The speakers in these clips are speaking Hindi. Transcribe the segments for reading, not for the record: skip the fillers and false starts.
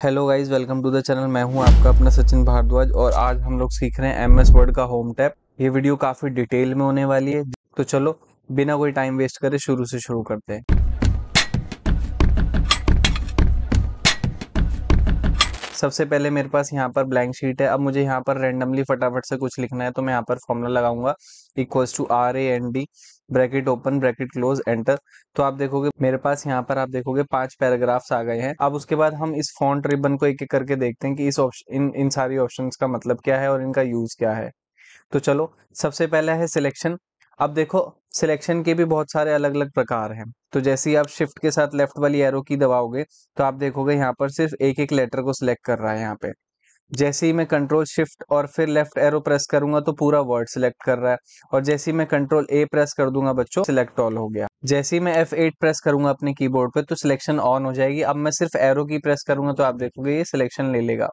Hello guys, welcome to the channel. मैं हूं आपका अपना सचिन भारद्वाज और आज हम लोग सीख रहे हैं एमएस वर्ड का होम टैब। ये वीडियो काफ़ी डिटेल में होने वाली है, तो चलो बिना कोई टाइम वेस्ट करे शुरू से शुरू करते हैं। सबसे पहले मेरे पास यहाँ पर ब्लैंक शीट है। अब मुझे यहाँ पर रैंडमली फटाफट से कुछ लिखना है, तो मैं यहाँ पर फॉर्मूला लगाऊंगा equals to RAND bracket open bracket close enter. तो आप देखोगे मेरे पास यहाँ पर आप देखोगे 5 पैराग्राफ्स आ गए हैं। अब उसके बाद हम इस फॉन्ट रिबन को एक एक करके देखते हैं कि इस ऑप्शन इन सारी ऑप्शंस का मतलब क्या है और इनका यूज क्या है। तो चलो, सबसे पहला है सिलेक्शन। अब देखो, सिलेक्शन के भी बहुत सारे अलग अलग प्रकार हैं। तो जैसे ही आप शिफ्ट के साथ लेफ्ट वाली एरो की दबाओगे तो आप देखोगे यहाँ पर सिर्फ एक एक लेटर को सिलेक्ट कर रहा है यहाँ पे। जैसे ही मैं कंट्रोल शिफ्ट और फिर लेफ्ट एरो प्रेस करूंगा तो पूरा वर्ड सिलेक्ट कर रहा है। और जैसे ही मैं कंट्रोल A प्रेस कर दूंगा बच्चों, सिलेक्ट ऑल हो गया। जैसे ही मैं F8 प्रेस करूंगा अपने कीबोर्ड पे तो सिलेक्शन ऑन हो जाएगी। अब मैं सिर्फ एरो की प्रेस करूंगा तो आप देखोगे ये सिलेक्शन ले लेगा।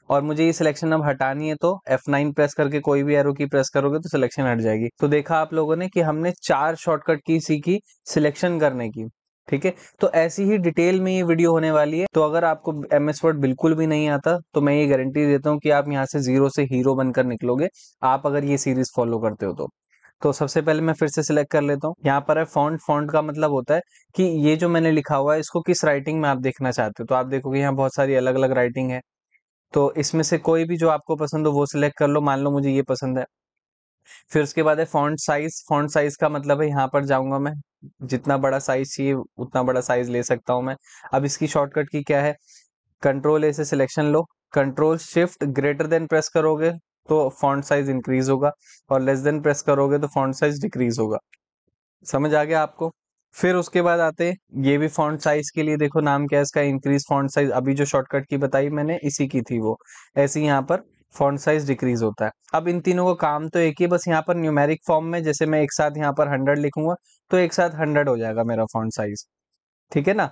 और मुझे ये सिलेक्शन अब हटानी है तो F9 प्रेस करके कोई भी एरो की प्रेस करोगे तो सिलेक्शन हट जाएगी। तो देखा आप लोगों ने कि हमने 4 शॉर्टकट की सीखी सिलेक्शन करने की। ठीक है, तो ऐसी ही डिटेल में ये वीडियो होने वाली है। तो अगर आपको एमएस वर्ड बिल्कुल भी नहीं आता तो मैं ये गारंटी देता हूँ कि आप यहाँ से जीरो से हीरो बनकर निकलोगे, आप अगर ये सीरीज फॉलो करते हो तो सबसे पहले मैं फिर से सिलेक्ट कर लेता हूँ। यहाँ पर है फॉन्ट। फॉन्ट का मतलब होता है कि ये जो मैंने लिखा हुआ है इसको किस राइटिंग में आप देखना चाहते हो। तो आप देखोगे यहाँ बहुत सारी अलग अलग राइटिंग है, तो इसमें से कोई भी जो आपको पसंद हो वो सिलेक्ट कर लो। मान लो मुझे ये पसंद है। फिर उसके बाद है फॉन्ट साइज। फॉन्ट साइज का मतलब है यहाँ पर जाऊंगा मैं, जितना बड़ा साइज चाहिए उतना बड़ा साइज ले सकता हूँ मैं। अब इसकी शॉर्टकट की क्या है, कंट्रोल A से सिलेक्शन लो, control shift greater than press करोगे तो फॉन्ट साइज इंक्रीज होगा और लेस देन प्रेस करोगे तो फॉन्ट साइज डिक्रीज होगा। समझ आ गया आपको। फिर उसके बाद आते हैं ये भी फॉन्ट साइज के लिए, देखो नाम क्या है इसका, इंक्रीज फॉन्ट साइज। अभी जो शॉर्टकट की बताई मैंने इसी की थी वो। ऐसे ही यहाँ पर फॉन्ट साइज डिक्रीज होता है। अब इन तीनों का काम तो एक ही, बस यहाँ पर न्यूमेरिक फॉर्म में जैसे मैं एक साथ यहाँ पर 100 लिखूंगा तो एक साथ 100 हो जाएगा मेरा फॉन्ट साइज। ठीक है ना।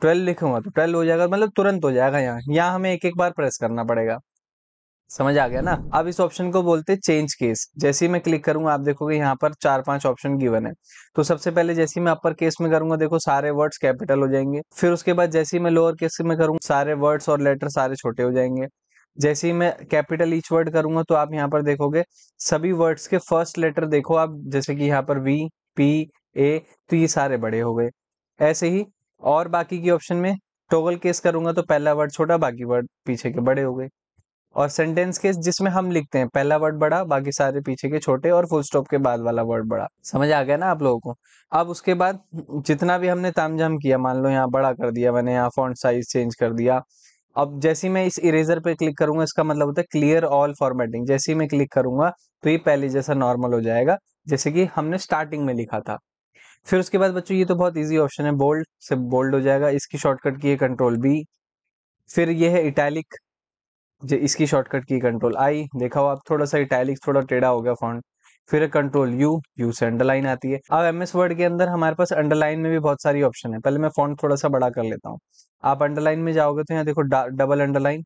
12 लिखूंगा तो 12 हो जाएगा, मतलब तुरंत हो जाएगा। यहाँ हमें एक एक बार प्रेस करना पड़ेगा। समझ आ गया ना। अब इस ऑप्शन को बोलते हैं चेंज केस। जैसे ही मैं क्लिक करूंगा आप देखोगे यहाँ पर 4-5 ऑप्शन गिवन है। तो सबसे पहले जैसे ही मैं अपर केस में करूंगा देखो सारे वर्ड्स कैपिटल हो जाएंगे। फिर उसके बाद जैसे ही मैं लोअर केस में करूंगा सारे वर्ड्स और लेटर सारे छोटे हो जाएंगे। जैसे ही मैं कैपिटल ईच वर्ड करूंगा तो आप यहाँ पर देखोगे सभी वर्ड्स के फर्स्ट लेटर देखो आप, जैसे कि यहाँ पर V, P, A, तो ये सारे बड़े हो गए। ऐसे ही और बाकी की ऑप्शन में टॉगल केस करूंगा तो पहला वर्ड छोटा बाकी वर्ड पीछे के बड़े हो गए। और सेंटेंस केस जिसमें हम लिखते हैं पहला वर्ड बड़ा बाकी सारे पीछे के छोटे और फुल स्टॉप के बाद वाला वर्ड बड़ा। समझ आ गया ना आप लोगों को। अब उसके बाद जितना भी हमने तामझाम किया, मान लो यहाँ बड़ा कर दिया मैंने, यहाँ फॉन्ट साइज चेंज कर दिया। अब जैसे ही मैं इस इरेजर पे क्लिक करूंगा इसका मतलब होता है क्लियर ऑल फॉर्मेटिंग। जैसे ही मैं क्लिक करूंगा तो ये पहले जैसा नॉर्मल हो जाएगा जैसे कि हमने स्टार्टिंग में लिखा था। फिर उसके बाद बच्चों ये तो बहुत इजी ऑप्शन है, बोल्ड से बोल्ड हो जाएगा। इसकी शॉर्टकट की है कंट्रोल B। फिर ये है इटैलिक, इसकी शॉर्टकट की कंट्रोल I। देखा हो आप, थोड़ा सा इटैलिक थोड़ा टेढ़ा हो गया फॉन्ट। फिर कंट्रोल U, U से अंडरलाइन आती है। अब एमएस वर्ड के अंदर हमारे पास अंडरलाइन में भी बहुत सारी ऑप्शन है। पहले मैं फॉन्ट थोड़ा सा बड़ा कर लेता हूँ। आप अंडरलाइन में जाओगे तो यहाँ देखो double underline,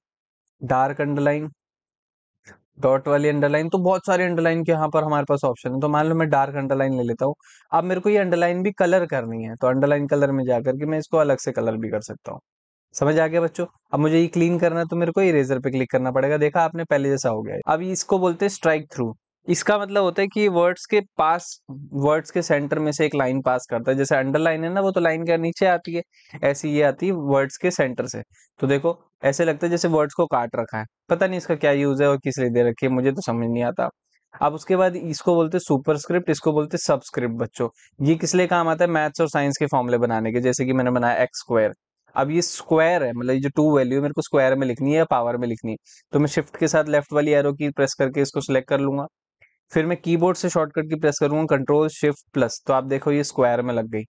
dark underline, dot वाली अंडरलाइन, तो बहुत सारे अंडरलाइन के यहाँ पर हमारे पास ऑप्शन है। तो मान लो मैं डार्क अंडरलाइन ले लेता हूँ। अब मेरे को ये अंडरलाइन भी कलर करनी है तो अंडरलाइन कलर में जाकर के मैं इसको अलग से कलर भी कर सकता हूँ। समझ आ गया बच्चों। अब मुझे ये क्लीन करना है तो मेरे को इरेजर पे क्लिक करना पड़ेगा। देखा आपने, पहले जैसा हो गया है। अब इसको बोलते हैं स्ट्राइक थ्रू। इसका मतलब होता है कि वर्ड्स के पास, वर्ड्स के सेंटर में से एक लाइन पास करता है। जैसे अंडरलाइन है ना, वो तो लाइन के नीचे आती है, ऐसी ये आती है वर्ड्स के सेंटर से। तो देखो ऐसे लगता है जैसे वर्ड्स को काट रखा है। पता नहीं इसका क्या यूज है और किस लिए दे रखी है, मुझे तो समझ नहीं आता। अब उसके बाद इसको बोलते हैं सुपरस्क्रिप्ट, इसको बोलते हैं सबस्क्रिप्ट बच्चों। ये किस लिए काम आता है, मैथ्स और साइंस के फॉर्मूले बनाने के। जैसे कि मैंने बनाया एक्स स्क्वायर। अब ये स्क्वायर है, मतलब ये जो टू वैल्यू मेरे को स्क्वायर में लिखनी है या पावर में लिखनी है, तो मैं शिफ्ट के साथ लेफ्ट वाली एरो की प्रेस करके इसको सिलेक्ट कर लूंगा। फिर मैं कीबोर्ड से शॉर्टकट की प्रेस करूंगा कंट्रोल शिफ्ट प्लस, तो आप देखो ये स्क्वायर में लग गई।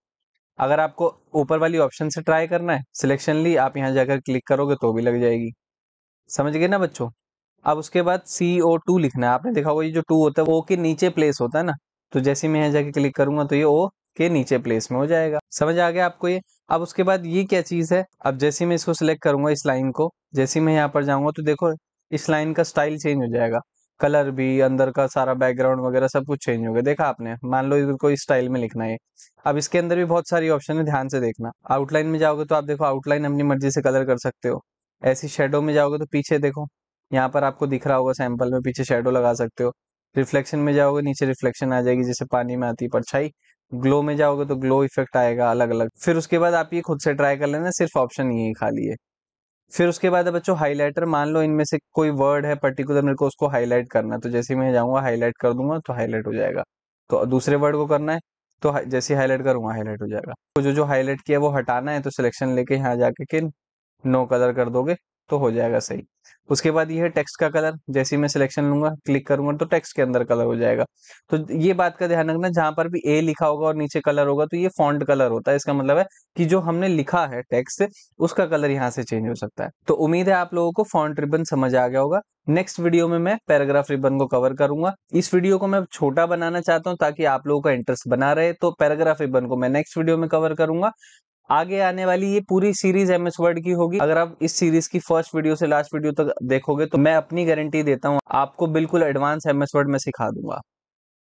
अगर आपको ऊपर वाली ऑप्शन से ट्राई करना है, सिलेक्शन ली, आप यहाँ जाकर क्लिक करोगे तो भी लग जाएगी। समझ गए ना बच्चों। अब उसके बाद CO2 लिखना है। आपने देखा होगा ये जो 2 होता है वो O के नीचे प्लेस होता है ना, तो जैसे ही मैं यहाँ जाके क्लिक करूंगा तो ये O के नीचे प्लेस में हो जाएगा। समझ आ गया आपको ये। अब उसके बाद ये क्या चीज है, अब जैसे ही मैं इसको सिलेक्ट करूंगा इस लाइन को, जैसे ही मैं यहाँ पर जाऊंगा तो देखो इस लाइन का स्टाइल चेंज हो जाएगा। कलर भी, अंदर का सारा बैकग्राउंड वगैरह सब कुछ चेंज हो गया। देखा आपने, मान लो इसको इस स्टाइल में लिखना है। अब इसके अंदर भी बहुत सारी ऑप्शन है, ध्यान से देखना। आउटलाइन में जाओगे तो आप देखो आउटलाइन अपनी मर्जी से कलर कर सकते हो। ऐसी शेडो में जाओगे तो पीछे देखो, यहाँ पर आपको दिख रहा होगा सैंपल में, पीछे शेडो लगा सकते हो। रिफ्लेक्शन में जाओगे, नीचे रिफ्लेक्शन आ जाएगी जैसे पानी में आती है परछाई। ग्लो में जाओगे तो ग्लो इफेक्ट आएगा अलग अलग। फिर उसके बाद आप ये खुद से ट्राई कर लेना, सिर्फ ऑप्शन ये ही खाली है। फिर उसके बाद है बच्चों हाइलाइटर, मान लो इनमें से कोई वर्ड है पर्टिकुलर, मेरे को उसको हाईलाइट करना है, तो जैसे ही मैं जाऊंगा हाईलाइट कर दूंगा तो हाईलाइट हो जाएगा। तो दूसरे वर्ड को करना है तो जैसे हाईलाइट करूंगा हाईलाइट हो जाएगा। तो जो जो हाईलाइट किया वो हटाना है तो सिलेक्शन लेके यहाँ जाके के नो कलर कर दोगे तो हो जाएगा सही। उसके बाद ये है टेक्स्ट का कलर, जैसे ही मैं सिलेक्शन लूंगा क्लिक करूंगा तो टेक्स्ट के अंदर कलर हो जाएगा। तो ये बात का ध्यान रखना, जहां पर भी ए लिखा होगा और नीचे कलर होगा तो ये फॉन्ट कलर होता है। इसका मतलब है कि जो हमने लिखा है टेक्स्ट उसका कलर यहाँ से चेंज हो सकता है। तो उम्मीद है आप लोगों को फॉन्ट रिबन समझ आ गया होगा। नेक्स्ट वीडियो में मैं पैराग्राफ रिबन को कवर करूंगा। इस वीडियो को मैं छोटा बनाना चाहता हूं ताकि आप लोगों का इंटरेस्ट बना रहे, तो पैराग्राफ रिबन को मैं नेक्स्ट वीडियो में कवर करूंगा। आगे आने वाली ये पूरी सीरीज एमएस वर्ड की होगी। अगर आप इस सीरीज की फर्स्ट वीडियो से लास्ट वीडियो तक देखोगे तो मैं अपनी गारंटी देता हूँ आपको बिल्कुल एडवांस एमएस वर्ड में सिखा दूंगा।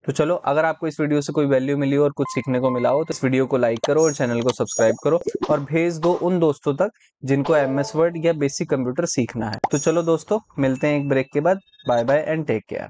तो चलो, अगर आपको इस वीडियो से कोई वैल्यू मिली हो और कुछ सीखने को मिला हो तो इस वीडियो को लाइक करो और चैनल को सब्सक्राइब करो और भेज दो उन दोस्तों तक जिनको एमएस वर्ड या बेसिक कंप्यूटर सीखना है। तो चलो दोस्तों, मिलते हैं एक ब्रेक के बाद। Bye bye and take care.